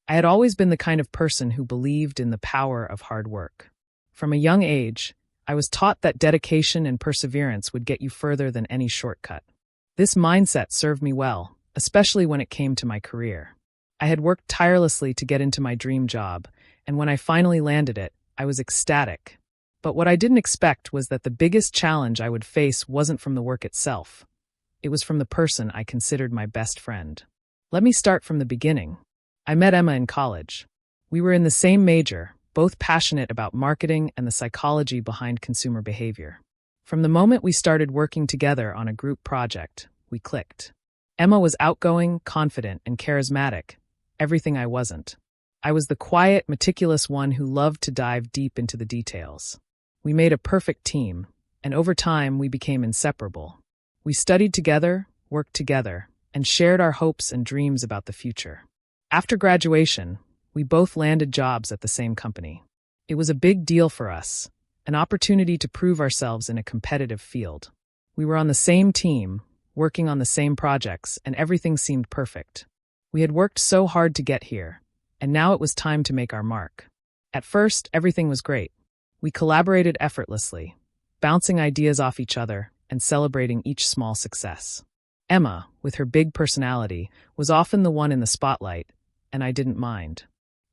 I had always been the kind of person who believed in the power of hard work. From a young age, I was taught that dedication and perseverance would get you further than any shortcut. This mindset served me well, especially when it came to my career. I had worked tirelessly to get into my dream job, and when I finally landed it, I was ecstatic. But what I didn't expect was that the biggest challenge I would face wasn't from the work itself. It was from the person I considered my best friend. Let me start from the beginning. I met Emma in college. We were in the same major, both passionate about marketing and the psychology behind consumer behavior. From the moment we started working together on a group project, we clicked. Emma was outgoing, confident, and charismatic, everything I wasn't. I was the quiet, meticulous one who loved to dive deep into the details. We made a perfect team, and over time we became inseparable. We studied together, worked together, and shared our hopes and dreams about the future. After graduation, we both landed jobs at the same company. It was a big deal for us, an opportunity to prove ourselves in a competitive field. We were on the same team, working on the same projects, and everything seemed perfect. We had worked so hard to get here, and now it was time to make our mark. At first, everything was great. We collaborated effortlessly, bouncing ideas off each other and celebrating each small success. Emma, with her big personality, was often the one in the spotlight, and I didn't mind.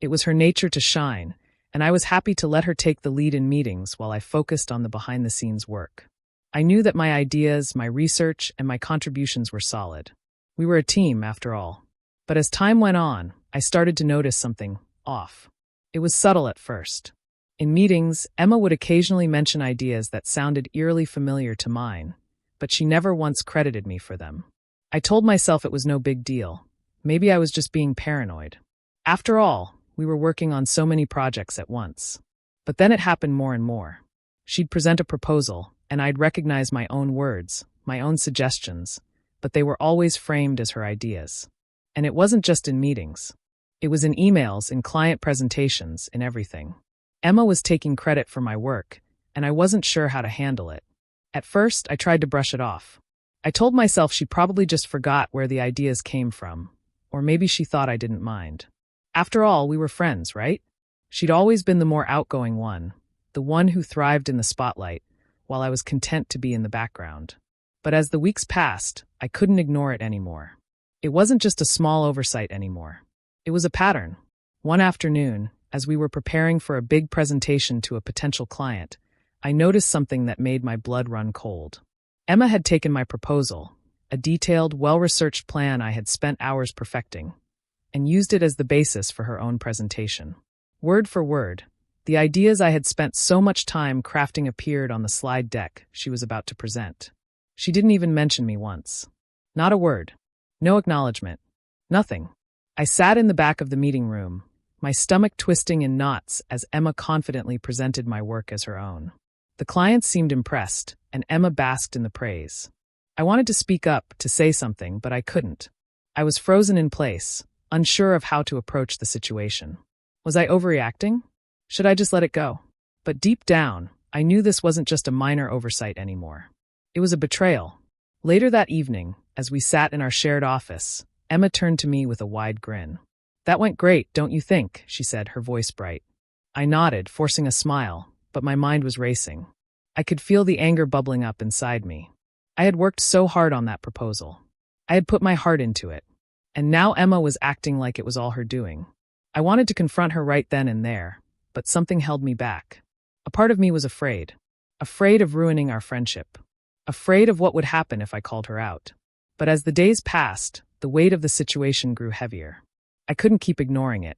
It was her nature to shine, and I was happy to let her take the lead in meetings while I focused on the behind-the-scenes work. I knew that my ideas, my research, and my contributions were solid. We were a team, after all. But as time went on, I started to notice something off. It was subtle at first. In meetings, Emma would occasionally mention ideas that sounded eerily familiar to mine, but she never once credited me for them. I told myself it was no big deal. Maybe I was just being paranoid. After all, we were working on so many projects at once. But then it happened more and more. She'd present a proposal, and I'd recognize my own words, my own suggestions, but they were always framed as her ideas. And it wasn't just in meetings. It was in emails, in client presentations, in everything. Emma was taking credit for my work, and I wasn't sure how to handle it. At first, I tried to brush it off. I told myself she probably just forgot where the ideas came from, or maybe she thought I didn't mind. After all, we were friends, right? She'd always been the more outgoing one, the one who thrived in the spotlight, while I was content to be in the background. But as the weeks passed, I couldn't ignore it anymore. It wasn't just a small oversight anymore. It was a pattern. One afternoon, as we were preparing for a big presentation to a potential client, I noticed something that made my blood run cold. Emma had taken my proposal, a detailed, well-researched plan I had spent hours perfecting, and used it as the basis for her own presentation. Word for word, the ideas I had spent so much time crafting appeared on the slide deck she was about to present. She didn't even mention me once. Not a word. No acknowledgement. Nothing. I sat in the back of the meeting room, my stomach twisting in knots as Emma confidently presented my work as her own. The clients seemed impressed, and Emma basked in the praise. I wanted to speak up, to say something, but I couldn't. I was frozen in place, unsure of how to approach the situation. Was I overreacting? Should I just let it go? But deep down, I knew this wasn't just a minor oversight anymore. It was a betrayal. Later that evening, as we sat in our shared office, Emma turned to me with a wide grin. "That went great, don't you think?" she said, her voice bright. I nodded, forcing a smile, but my mind was racing. I could feel the anger bubbling up inside me. I had worked so hard on that proposal. I had put my heart into it. And now Emma was acting like it was all her doing. I wanted to confront her right then and there, but something held me back. A part of me was afraid. Afraid of ruining our friendship. Afraid of what would happen if I called her out. But as the days passed, the weight of the situation grew heavier. I couldn't keep ignoring it.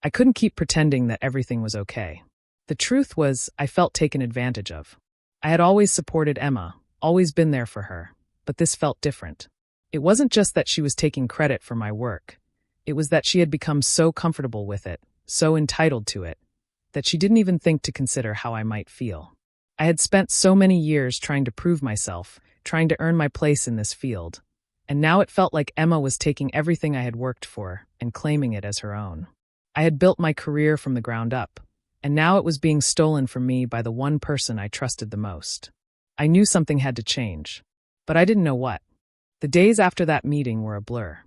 I couldn't keep pretending that everything was okay. The truth was, I felt taken advantage of. I had always supported Emma, always been there for her, but this felt different. It wasn't just that she was taking credit for my work. It was that she had become so comfortable with it, so entitled to it, that she didn't even think to consider how I might feel. I had spent so many years trying to prove myself, trying to earn my place in this field, and now it felt like Emma was taking everything I had worked for and claiming it as her own. I had built my career from the ground up, and now it was being stolen from me by the one person I trusted the most. I knew something had to change, but I didn't know what. The days after that meeting were a blur.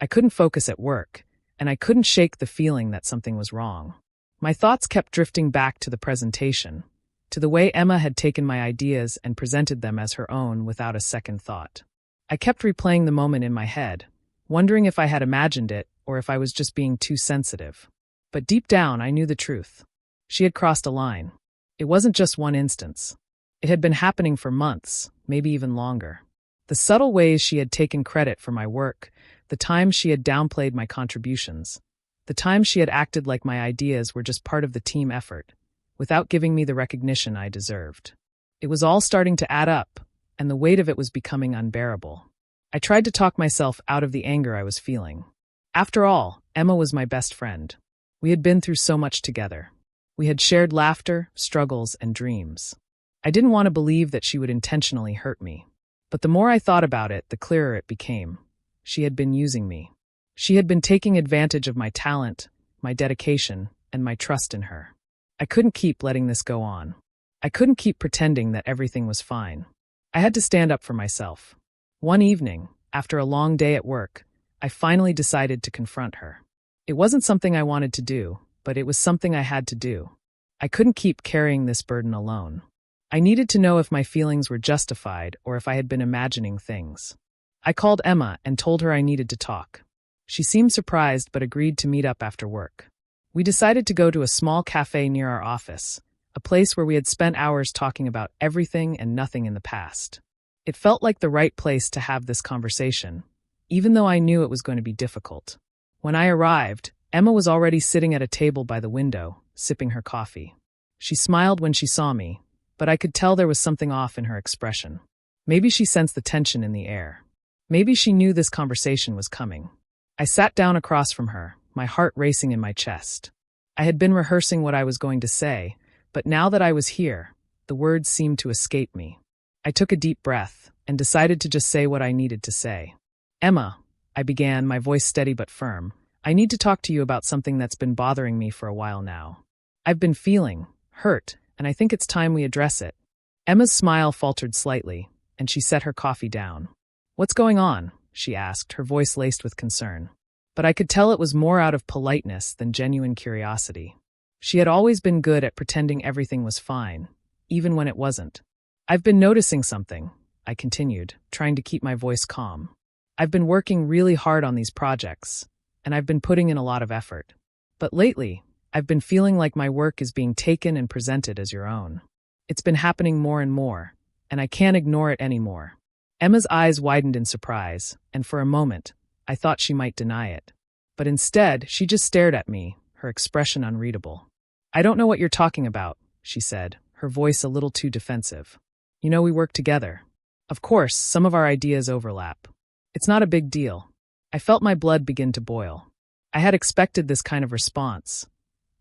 I couldn't focus at work, and I couldn't shake the feeling that something was wrong. My thoughts kept drifting back to the presentation, to the way Emma had taken my ideas and presented them as her own without a second thought. I kept replaying the moment in my head, wondering if I had imagined it or if I was just being too sensitive. But deep down, I knew the truth. She had crossed a line. It wasn't just one instance. It had been happening for months, maybe even longer. The subtle ways she had taken credit for my work, the times she had downplayed my contributions, the times she had acted like my ideas were just part of the team effort, without giving me the recognition I deserved. It was all starting to add up, and the weight of it was becoming unbearable. I tried to talk myself out of the anger I was feeling. After all, Emma was my best friend. We had been through so much together. We had shared laughter, struggles, and dreams. I didn't want to believe that she would intentionally hurt me. But the more I thought about it, the clearer it became. She had been using me. She had been taking advantage of my talent, my dedication, and my trust in her. I couldn't keep letting this go on. I couldn't keep pretending that everything was fine. I had to stand up for myself. One evening, after a long day at work, I finally decided to confront her. It wasn't something I wanted to do, but it was something I had to do. I couldn't keep carrying this burden alone. I needed to know if my feelings were justified or if I had been imagining things. I called Emma and told her I needed to talk. She seemed surprised but agreed to meet up after work. We decided to go to a small cafe near our office, a place where we had spent hours talking about everything and nothing in the past. It felt like the right place to have this conversation, even though I knew it was going to be difficult. When I arrived, Emma was already sitting at a table by the window, sipping her coffee. She smiled when she saw me, but I could tell there was something off in her expression. Maybe she sensed the tension in the air. Maybe she knew this conversation was coming. I sat down across from her, my heart racing in my chest. I had been rehearsing what I was going to say, but now that I was here, the words seemed to escape me. I took a deep breath and decided to just say what I needed to say. Emma, I began, my voice steady but firm, I need to talk to you about something that's been bothering me for a while now. I've been feeling hurt, and I think it's time we address it. Emma's smile faltered slightly, and she set her coffee down. What's going on? She asked, her voice laced with concern. But I could tell it was more out of politeness than genuine curiosity. She had always been good at pretending everything was fine, even when it wasn't. I've been noticing something, I continued, trying to keep my voice calm. I've been working really hard on these projects, and I've been putting in a lot of effort. But lately, I've been feeling like my work is being taken and presented as your own. It's been happening more and more, and I can't ignore it anymore. Emma's eyes widened in surprise, and for a moment, I thought she might deny it. But instead, she just stared at me, her expression unreadable. I don't know what you're talking about, she said, her voice a little too defensive. You know, we work together. Of course, some of our ideas overlap. It's not a big deal. I felt my blood begin to boil. I had expected this kind of response.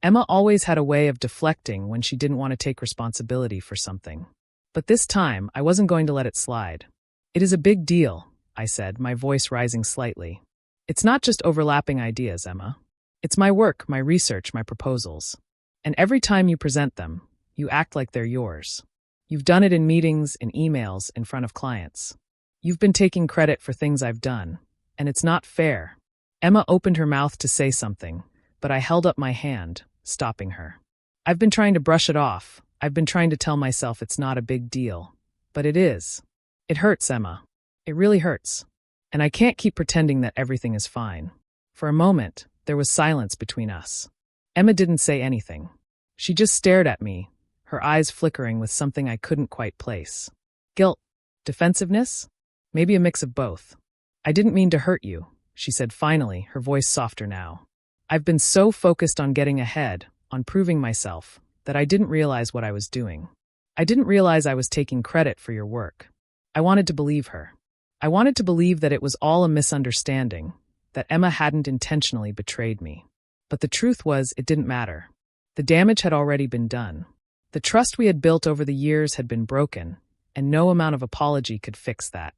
Emma always had a way of deflecting when she didn't want to take responsibility for something. But this time, I wasn't going to let it slide. It is a big deal, I said, my voice rising slightly. It's not just overlapping ideas, Emma. It's my work, my research, my proposals. And every time you present them, you act like they're yours. You've done it in meetings, in emails, in front of clients. You've been taking credit for things I've done, and it's not fair. Emma opened her mouth to say something, but I held up my hand, stopping her. I've been trying to brush it off. I've been trying to tell myself it's not a big deal. But it is. It hurts, Emma. It really hurts. And I can't keep pretending that everything is fine. For a moment, there was silence between us. Emma didn't say anything. She just stared at me, her eyes flickering with something I couldn't quite place. Guilt? Defensiveness? Maybe a mix of both. I didn't mean to hurt you, she said finally, her voice softer now. I've been so focused on getting ahead, on proving myself, that I didn't realize what I was doing. I didn't realize I was taking credit for your work. I wanted to believe her. I wanted to believe that it was all a misunderstanding, that Emma hadn't intentionally betrayed me. But the truth was, it didn't matter. The damage had already been done. The trust we had built over the years had been broken, and no amount of apology could fix that.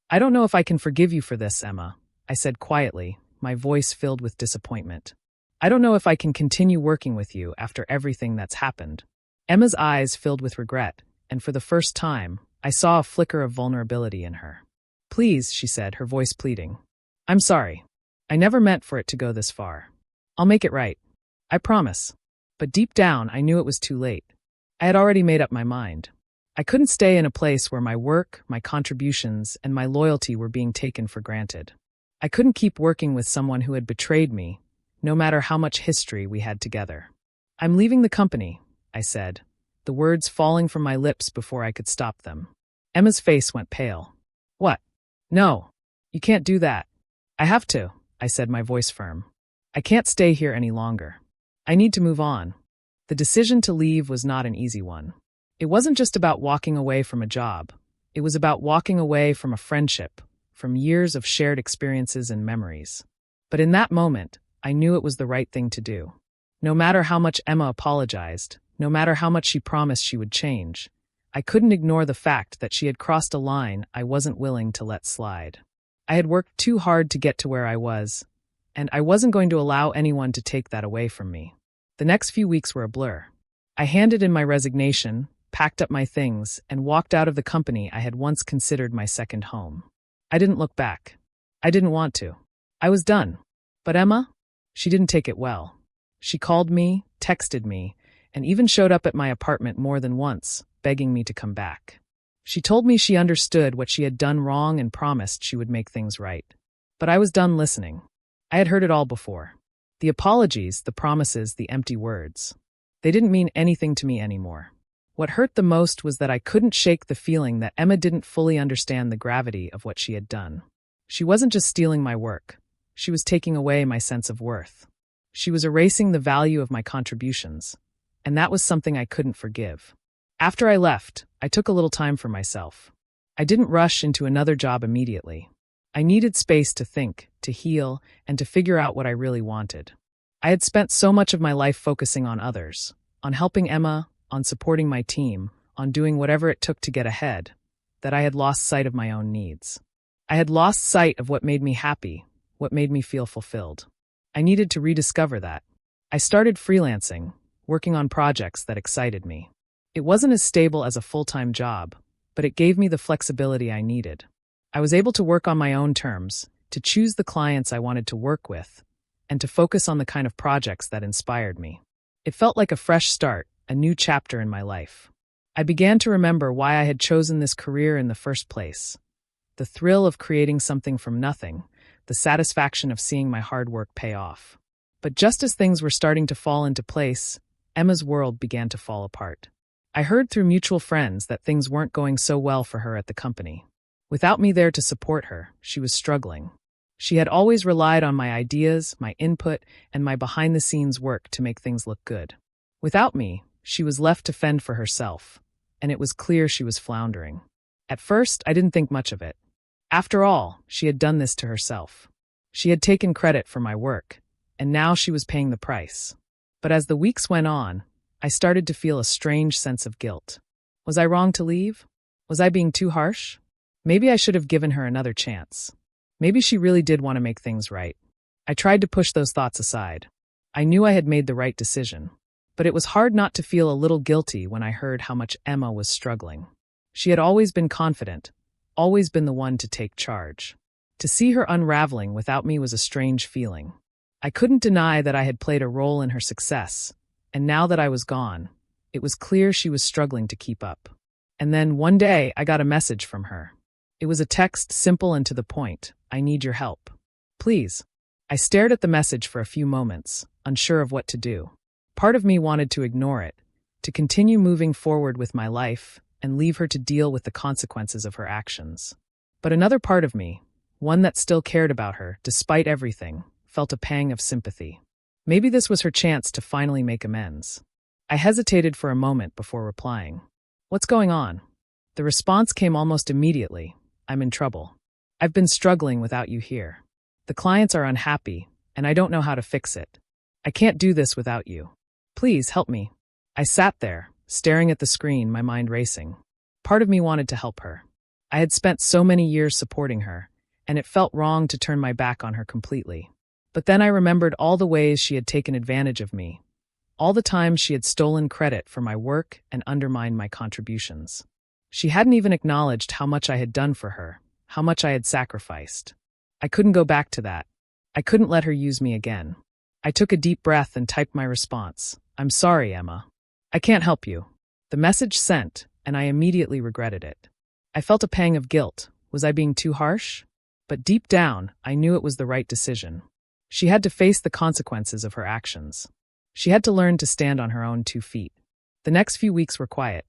I don't know if I can forgive you for this, Emma, I said quietly, my voice filled with disappointment. I don't know if I can continue working with you after everything that's happened. Emma's eyes filled with regret, and for the first time, I saw a flicker of vulnerability in her. Please, she said, her voice pleading. I'm sorry. I never meant for it to go this far. I'll make it right. I promise. But deep down, I knew it was too late. I had already made up my mind. I couldn't stay in a place where my work, my contributions, and my loyalty were being taken for granted. I couldn't keep working with someone who had betrayed me, no matter how much history we had together. I'm leaving the company, I said, the words falling from my lips before I could stop them. Emma's face went pale. What? No, you can't do that. I have to, I said, my voice firm. I can't stay here any longer. I need to move on. The decision to leave was not an easy one. It wasn't just about walking away from a job. It was about walking away from a friendship, from years of shared experiences and memories. But in that moment, I knew it was the right thing to do. No matter how much Emma apologized, no matter how much she promised she would change, I couldn't ignore the fact that she had crossed a line I wasn't willing to let slide. I had worked too hard to get to where I was, and I wasn't going to allow anyone to take that away from me. The next few weeks were a blur. I handed in my resignation, packed up my things, and walked out of the company I had once considered my second home. I didn't look back. I didn't want to. I was done. But Emma? She didn't take it well. She called me, texted me, and even showed up at my apartment more than once, begging me to come back. She told me she understood what she had done wrong and promised she would make things right. But I was done listening. I had heard it all before. The apologies, the promises, the empty words. They didn't mean anything to me anymore. What hurt the most was that I couldn't shake the feeling that Emma didn't fully understand the gravity of what she had done. She wasn't just stealing my work. She was taking away my sense of worth. She was erasing the value of my contributions, and that was something I couldn't forgive. After I left, I took a little time for myself. I didn't rush into another job immediately. I needed space to think, to heal, and to figure out what I really wanted. I had spent so much of my life focusing on others, on helping Emma, on supporting my team, on doing whatever it took to get ahead, that I had lost sight of my own needs. I had lost sight of what made me happy, what made me feel fulfilled. I needed to rediscover that. I started freelancing, working on projects that excited me. It wasn't as stable as a full-time job, but it gave me the flexibility I needed. I was able to work on my own terms, to choose the clients I wanted to work with, and to focus on the kind of projects that inspired me. It felt like a fresh start, a new chapter in my life. I began to remember why I had chosen this career in the first place. The thrill of creating something from nothing, the satisfaction of seeing my hard work pay off. But just as things were starting to fall into place, Emma's world began to fall apart. I heard through mutual friends that things weren't going so well for her at the company. Without me there to support her, she was struggling. She had always relied on my ideas, my input, and my behind-the-scenes work to make things look good. Without me, she was left to fend for herself, and it was clear she was floundering. At first, I didn't think much of it. After all, she had done this to herself. She had taken credit for my work, and now she was paying the price. But as the weeks went on, I started to feel a strange sense of guilt. Was I wrong to leave? Was I being too harsh? Maybe I should have given her another chance. Maybe she really did want to make things right. I tried to push those thoughts aside. I knew I had made the right decision. But it was hard not to feel a little guilty when I heard how much Emma was struggling. She had always been confident, always been the one to take charge. To see her unraveling without me was a strange feeling. I couldn't deny that I had played a role in her success, and now that I was gone, it was clear she was struggling to keep up. And then one day I got a message from her. It was a text, simple and to the point. I need your help. Please. I stared at the message for a few moments, unsure of what to do. Part of me wanted to ignore it, to continue moving forward with my life and leave her to deal with the consequences of her actions. But another part of me, one that still cared about her, despite everything, felt a pang of sympathy. Maybe this was her chance to finally make amends. I hesitated for a moment before replying. What's going on? The response came almost immediately. I'm in trouble. I've been struggling without you here. The clients are unhappy, and I don't know how to fix it. I can't do this without you. Please help me. I sat there, staring at the screen, my mind racing. Part of me wanted to help her. I had spent so many years supporting her, and it felt wrong to turn my back on her completely. But then I remembered all the ways she had taken advantage of me, all the times she had stolen credit for my work and undermined my contributions. She hadn't even acknowledged how much I had done for her, how much I had sacrificed. I couldn't go back to that. I couldn't let her use me again. I took a deep breath and typed my response. I'm sorry, Emma. I can't help you. The message sent, and I immediately regretted it. I felt a pang of guilt. Was I being too harsh? But deep down, I knew it was the right decision. She had to face the consequences of her actions. She had to learn to stand on her own 2 feet. The next few weeks were quiet.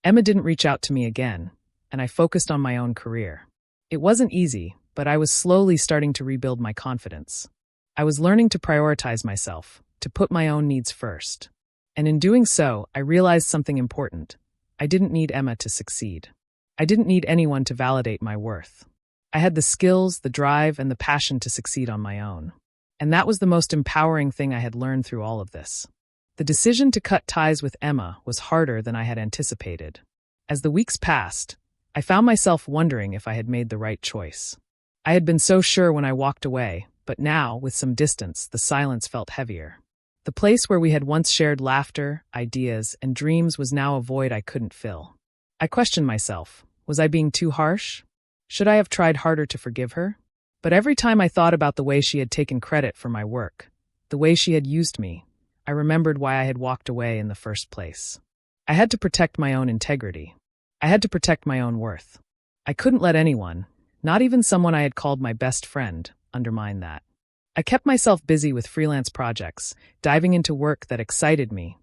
Emma didn't reach out to me again, and I focused on my own career. It wasn't easy, but I was slowly starting to rebuild my confidence. I was learning to prioritize myself, to put my own needs first. And in doing so, I realized something important. I didn't need Emma to succeed. I didn't need anyone to validate my worth. I had the skills, the drive, and the passion to succeed on my own. And that was the most empowering thing I had learned through all of this. The decision to cut ties with Emma was harder than I had anticipated. As the weeks passed, I found myself wondering if I had made the right choice. I had been so sure when I walked away, but now, with some distance, the silence felt heavier. The place where we had once shared laughter, ideas, and dreams was now a void I couldn't fill. I questioned myself. Was I being too harsh? Should I have tried harder to forgive her? But every time I thought about the way she had taken credit for my work, the way she had used me, I remembered why I had walked away in the first place. I had to protect my own integrity. I had to protect my own worth. I couldn't let anyone, not even someone I had called my best friend, undermine that. I kept myself busy with freelance projects, diving into work that excited me,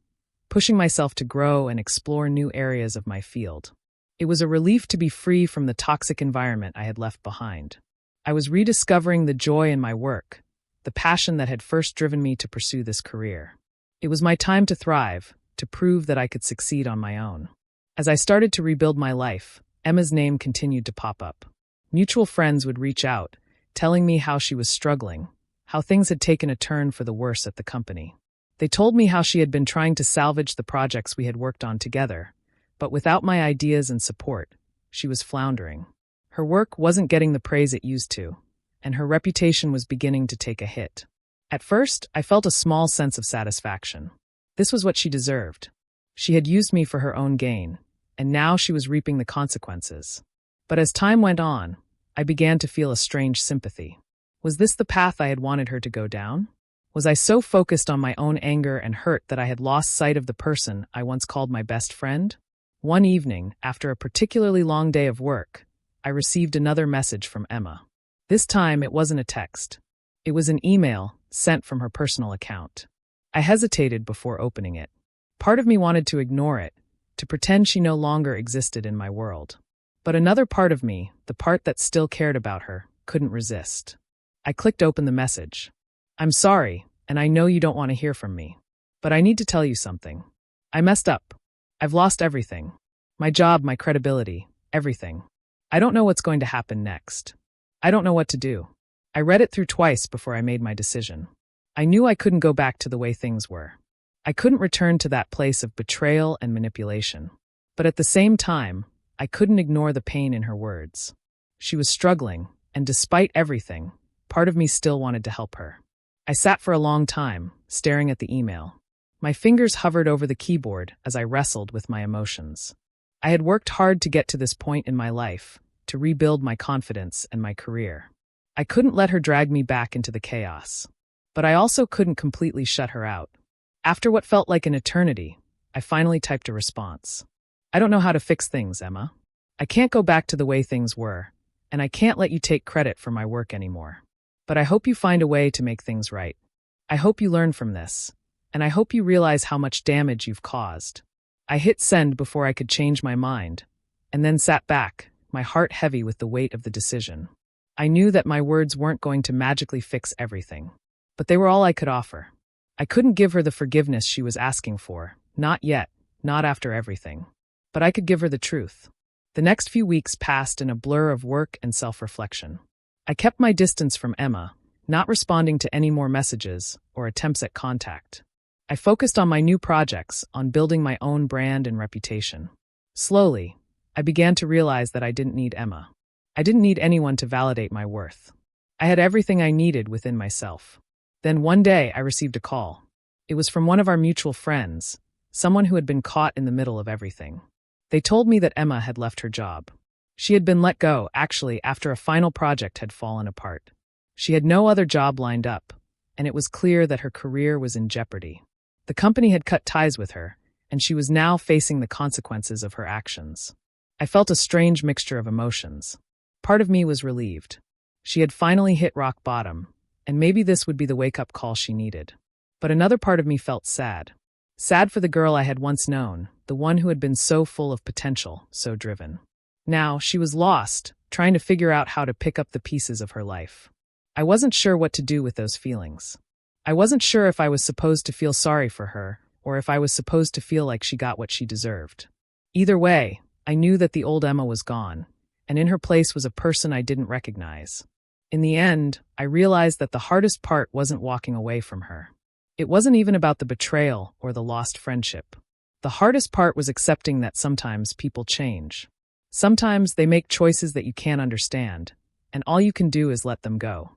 pushing myself to grow and explore new areas of my field. It was a relief to be free from the toxic environment I had left behind. I was rediscovering the joy in my work, the passion that had first driven me to pursue this career. It was my time to thrive, to prove that I could succeed on my own. As I started to rebuild my life, Emma's name continued to pop up. Mutual friends would reach out, telling me how she was struggling, how things had taken a turn for the worse at the company. They told me how she had been trying to salvage the projects we had worked on together, but without my ideas and support, she was floundering. Her work wasn't getting the praise it used to, and her reputation was beginning to take a hit. At first, I felt a small sense of satisfaction. This was what she deserved. She had used me for her own gain, and now she was reaping the consequences. But as time went on, I began to feel a strange sympathy. Was this the path I had wanted her to go down? Was I so focused on my own anger and hurt that I had lost sight of the person I once called my best friend? One evening, after a particularly long day of work, I received another message from Emma. This time, it wasn't a text. It was an email sent from her personal account. I hesitated before opening it. Part of me wanted to ignore it, to pretend she no longer existed in my world. But another part of me, the part that still cared about her, couldn't resist. I clicked open the message. I'm sorry, and I know you don't want to hear from me. But I need to tell you something. I messed up. I've lost everything. My job, my credibility, everything. I don't know what's going to happen next. I don't know what to do. I read it through twice before I made my decision. I knew I couldn't go back to the way things were. I couldn't return to that place of betrayal and manipulation. But at the same time, I couldn't ignore the pain in her words. She was struggling, and despite everything, part of me still wanted to help her. I sat for a long time, staring at the email. My fingers hovered over the keyboard as I wrestled with my emotions. I had worked hard to get to this point in my life, to rebuild my confidence and my career. I couldn't let her drag me back into the chaos. But I also couldn't completely shut her out. After what felt like an eternity, I finally typed a response. I don't know how to fix things, Emma. I can't go back to the way things were, and I can't let you take credit for my work anymore. But I hope you find a way to make things right. I hope you learn from this, and I hope you realize how much damage you've caused. I hit send before I could change my mind, and then sat back, my heart heavy with the weight of the decision. I knew that my words weren't going to magically fix everything, but they were all I could offer. I couldn't give her the forgiveness she was asking for, not yet, not after everything. But I could give her the truth. The next few weeks passed in a blur of work and self-reflection. I kept my distance from Emma, not responding to any more messages or attempts at contact. I focused on my new projects, on building my own brand and reputation. Slowly, I began to realize that I didn't need Emma. I didn't need anyone to validate my worth. I had everything I needed within myself. Then one day, I received a call. It was from one of our mutual friends, someone who had been caught in the middle of everything. They told me that Emma had left her job. She had been let go, actually, after a final project had fallen apart. She had no other job lined up, and it was clear that her career was in jeopardy. The company had cut ties with her, and she was now facing the consequences of her actions. I felt a strange mixture of emotions. Part of me was relieved. She had finally hit rock bottom, and maybe this would be the wake-up call she needed. But another part of me felt sad. Sad for the girl I had once known, the one who had been so full of potential, so driven. Now, she was lost, trying to figure out how to pick up the pieces of her life. I wasn't sure what to do with those feelings. I wasn't sure if I was supposed to feel sorry for her, or if I was supposed to feel like she got what she deserved. Either way, I knew that the old Emma was gone, and in her place was a person I didn't recognize. In the end, I realized that the hardest part wasn't walking away from her. It wasn't even about the betrayal or the lost friendship. The hardest part was accepting that sometimes people change. Sometimes they make choices that you can't understand, and all you can do is let them go.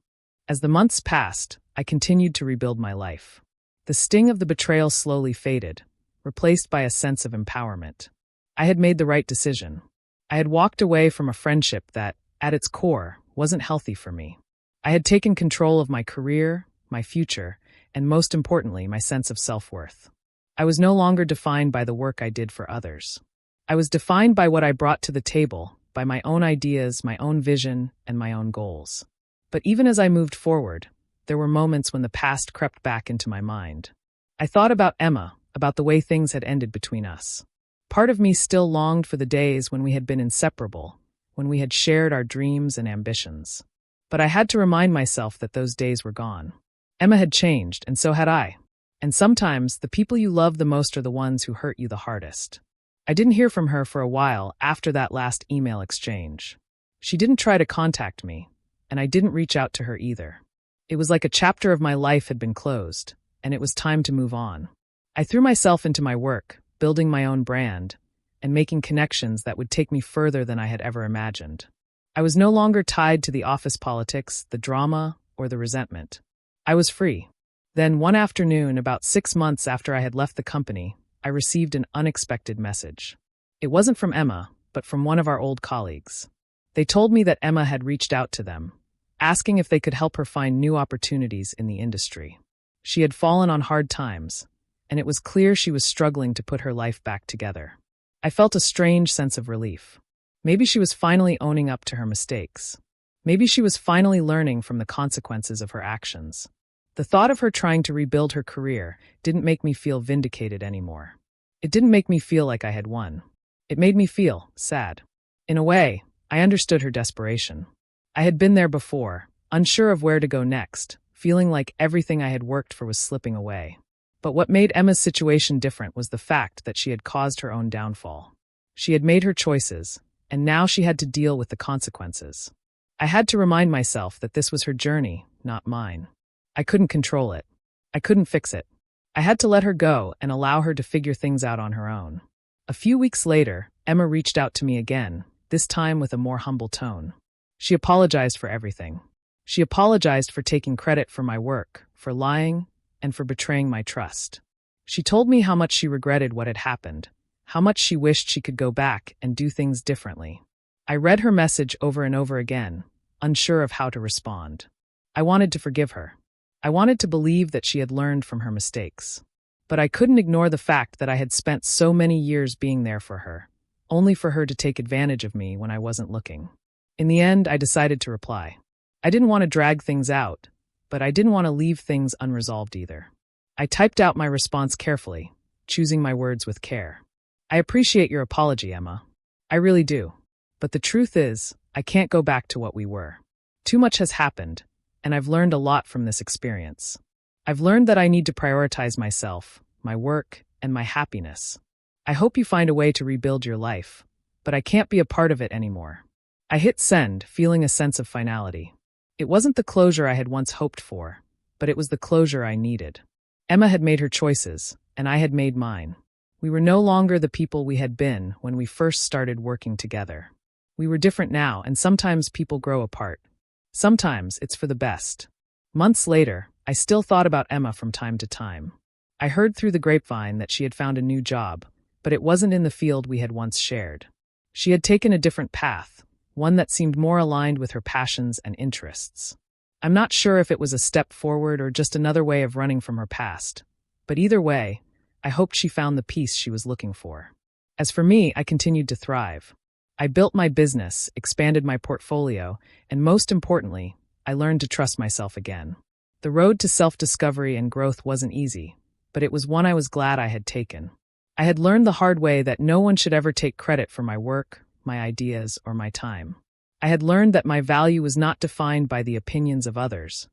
As the months passed, I continued to rebuild my life. The sting of the betrayal slowly faded, replaced by a sense of empowerment. I had made the right decision. I had walked away from a friendship that, at its core, wasn't healthy for me. I had taken control of my career, my future, and most importantly, my sense of self-worth. I was no longer defined by the work I did for others. I was defined by what I brought to the table, by my own ideas, my own vision, and my own goals. But even as I moved forward, there were moments when the past crept back into my mind. I thought about Emma, about the way things had ended between us. Part of me still longed for the days when we had been inseparable, when we had shared our dreams and ambitions. But I had to remind myself that those days were gone. Emma had changed, and so had I. And sometimes, the people you love the most are the ones who hurt you the hardest. I didn't hear from her for a while after that last email exchange. She didn't try to contact me, and I didn't reach out to her either. It was like a chapter of my life had been closed, and it was time to move on. I threw myself into my work, building my own brand, and making connections that would take me further than I had ever imagined. I was no longer tied to the office politics, the drama, or the resentment. I was free. Then one afternoon, about 6 months after I had left the company, I received an unexpected message. It wasn't from Emma, but from one of our old colleagues. They told me that Emma had reached out to them, asking if they could help her find new opportunities in the industry. She had fallen on hard times, and it was clear she was struggling to put her life back together. I felt a strange sense of relief. Maybe she was finally owning up to her mistakes. Maybe she was finally learning from the consequences of her actions. The thought of her trying to rebuild her career didn't make me feel vindicated anymore. It didn't make me feel like I had won. It made me feel sad. In a way, I understood her desperation. I had been there before, unsure of where to go next, feeling like everything I had worked for was slipping away. But what made Emma's situation different was the fact that she had caused her own downfall. She had made her choices, and now she had to deal with the consequences. I had to remind myself that this was her journey, not mine. I couldn't control it. I couldn't fix it. I had to let her go and allow her to figure things out on her own. A few weeks later, Emma reached out to me again, this time with a more humble tone. She apologized for everything. She apologized for taking credit for my work, for lying, and for betraying my trust. She told me how much she regretted what had happened, how much she wished she could go back and do things differently. I read her message over and over again, unsure of how to respond. I wanted to forgive her. I wanted to believe that she had learned from her mistakes. But I couldn't ignore the fact that I had spent so many years being there for her, only for her to take advantage of me when I wasn't looking. In the end, I decided to reply. I didn't want to drag things out, but I didn't want to leave things unresolved either. I typed out my response carefully, choosing my words with care. I appreciate your apology, Emma. I really do. But the truth is, I can't go back to what we were. Too much has happened, and I've learned a lot from this experience. I've learned that I need to prioritize myself, my work, and my happiness. I hope you find a way to rebuild your life, but I can't be a part of it anymore. I hit send, feeling a sense of finality. It wasn't the closure I had once hoped for, but it was the closure I needed. Emma had made her choices, and I had made mine. We were no longer the people we had been when we first started working together. We were different now, and sometimes people grow apart. Sometimes it's for the best. Months later, I still thought about Emma from time to time. I heard through the grapevine that she had found a new job, but it wasn't in the field we had once shared. She had taken a different path, one that seemed more aligned with her passions and interests. I'm not sure if it was a step forward or just another way of running from her past. But either way, I hoped she found the peace she was looking for. As for me, I continued to thrive. I built my business, expanded my portfolio, and most importantly, I learned to trust myself again. The road to self-discovery and growth wasn't easy, but it was one I was glad I had taken. I had learned the hard way that no one should ever take credit for my work, my ideas, or my time. I had learned that my value was not defined by the opinions of others,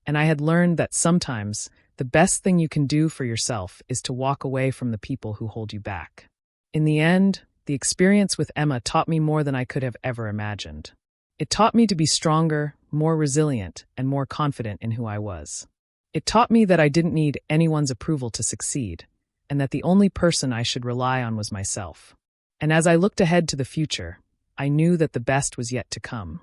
and I had learned that sometimes the best thing you can do for yourself is to walk away from the people who hold you back. In the end, the experience with Emma taught me more than I could have ever imagined. It taught me to be stronger, more resilient, and more confident in who I was. It taught me that I didn't need anyone's approval to succeed, and that the only person I should rely on was myself. And as I looked ahead to the future, I knew that the best was yet to come.